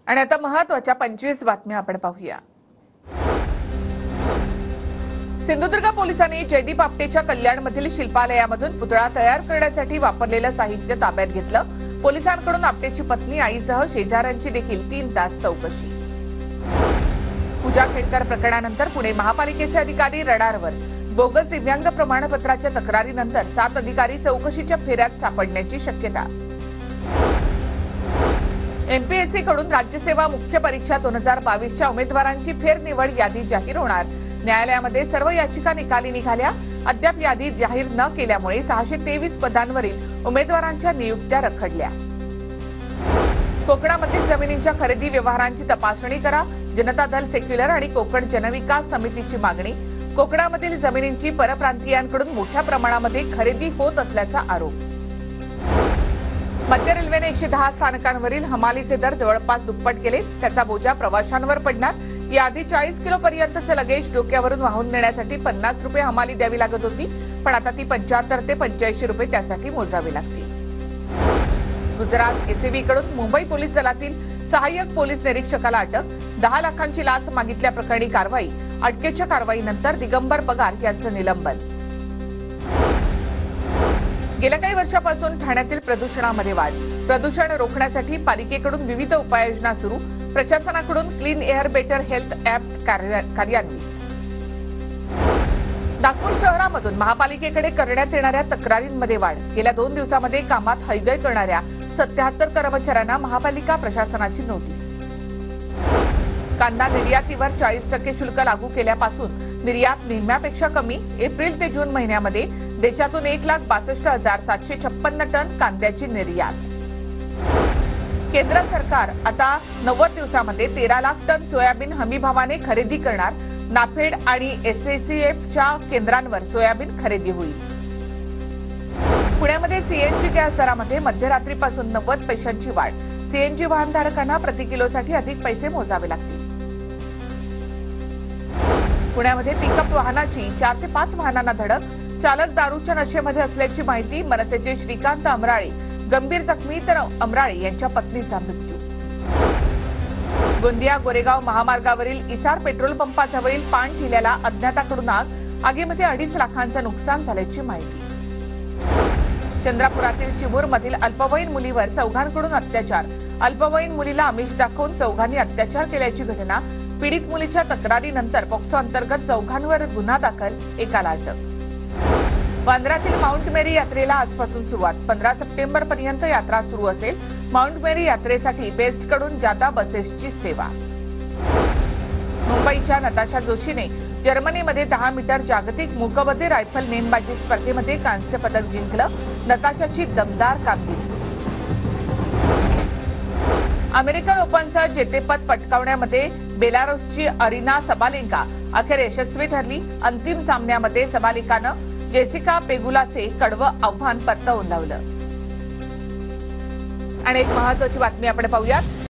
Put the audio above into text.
आणि आता महत्त्वाच्या 25 बातम्या आपण पाहूया। सिंधुदुर्ग पोलिसांनी जयदीप आपटेच्या कल्याणमधील शिल्पालयामधून पुतळा तयार करण्यासाठी वापरलेलं साहित्य ताब्यात घेतलं। पोलिसांकडून आपटेची पत्नी आईसह शेजाऱ्यांची देखील 3 तास चौकशी। पूजा खेडकर प्रकरणानंतर पुणे महापालिकेचे अधिकारी रडारवर। बोगस दिव्यांग प्रमाणपत्राच्या तक्रारीनंतर 7 अधिकारी चौकशीच्या फेऱ्यात सापडण्याची शक्यता। एमपीएससी कडून राज्यसेवा मुख्य परीक्षा 2022च्या उमेदवारांची फेरनिवड यादी जाहीर होणार। न्यायालयामध्ये सर्व याचिका निकाली निघाल्या। अद्याप यादी जाहीर न केल्यामुळे 623 पदांवरील उमेदवारांच्या नियुक्त्या रखडल्या। कोकणामधील जमिनींच्या खरेदी व्यवहारांची तपासणी करा, जनता दल सेक्युलर आणि कोकण जनविकास समितीची मागणी। कोकणामधील जमिनींची परप्रांतीयांकडून मोठ्या प्रमाणामध्ये खरेदी होत असल्याचा आरोप। मध्य रेल्वेने 110 स्थानकांवरील हमालीचे दर जवळपास दुप्पट केले। त्याचा बोजा प्रवाशांवर पडणार। याआधी 40 किलो पर्यंतचे लगेज डोक्यावरून वाहून नेण्यासाठी 50 रुपये हमाली द्यावी लागत होती, पण आता ती 75 ते 85 रुपये त्यासाठी मोजावी लागतील। गुजरात एसीबी कडून मुंबई पोलीस दलातील सहाय्यक पोलीस निरीक्षकाला अटक। 10 लाखांची लाच मागितल्याप्रकरणी कारवाई। अटकेच्या कारवाईनंतर दिगंबर पगार यांचं निलंबन। गेल्या काही वर्षापासून ठाण्यातील प्रदूषणामध्ये वाढ। प्रदूषण रोखण्यासाठी पालिकेकडून विविध उपाययोजना सुरू। प्रशासनाकडून clean air better health app कार्यान्वित। नागपूर शहरामधून महापालिकेकडे करण्यात येणाऱ्या तक्रारींमध्ये वाढ। गेल्या 2 दिवसांमध्ये कामात हयगय करणाऱ्या 77 कर्मचाऱ्यांना महापालिका प्रशासनाची नोटीस। कांदा निर्यातीवर 40% शुल्क लागू केल्यापासून निर्यात निम्म्यापेक्षा कमी। एप्रिल ते जून महिन्यामध्ये देशातून 1,62,756 टन कांद्याची निर्यात। केंद्र सरकार आता 90 दिवसांमध्ये 13 लाख टन सोयाबीन हमीभावाने खरेदी करणार। नाफेड आणि एसएसीएफच्या केंद्रांवर सोयाबीन खरेदी होईल। पुण्यामध्ये सीएनजी गॅस दरामध्ये मध्यरात्रीपासून 90 पैशांची वाढ। सीएनजी वाहनधारकांना प्रति किलोसाठी अधिक पैसे मोजावे लागतील। पुण्यामध्ये पिकअप वाहनाची 4 ते 5 वाहनांना धडक। चालक दारूच्या नशेमध्ये असल्याची माहिती। मनसेचे श्रीकांत अमराळे गंभीर जखमी, तर अमराळे यांच्या पत्नीचा मृत्यू। गोंदिया गोरेगाव महामार्गावरील इसार पेट्रोल पंपाजवळील पान ठेल्याला अज्ञाताकडून आग। आगीमध्ये 2.5 लाखांचं नुकसान झाल्याची माहिती। चंद्रपुरातील चिमूरमधील अल्पवयीन मुलीवर चौघांकडून अत्याचार। अल्पवयीन मुलीला आमिष दाखवून चौघांनी अत्याचार केल्याची घटना। पीडित मुलीच्या तक्रारीनंतर पॉक्सो अंतर्गत चौघांवर गुन्हा दाखल, एकाला अटक। बांद्रातील माउंट मेरी यात्रेला आजपासून सुरुवात। 15 सप्टेंबरपर्यंत यात्रा सुरू असेल। माउंट मेरी यात्रेसाठी बेस्टकडून जादा बसेसची सेवा। मुंबईच्या नताशा जोशीने जर्मनीमध्ये 10 मीटर जागतिक मूकबधिर रायफल नेमबाजी स्पर्धेमध्ये कांस्य पदक जिंकलं। नताशाची दमदार कामगिरी। अमेरिकन ओपनचं जेतेपद पटकावण्यामध्ये बेलारूसची अरिना सबालेंका अखेर यशस्वी ठरली। अंतिम सामन्यामध्ये सबालेंकानं जेसिका पेगुलाचे कडवं आव्हान परतवून लावलं। आणि एक महत्त्वाची बातमी आपण पाहूयात।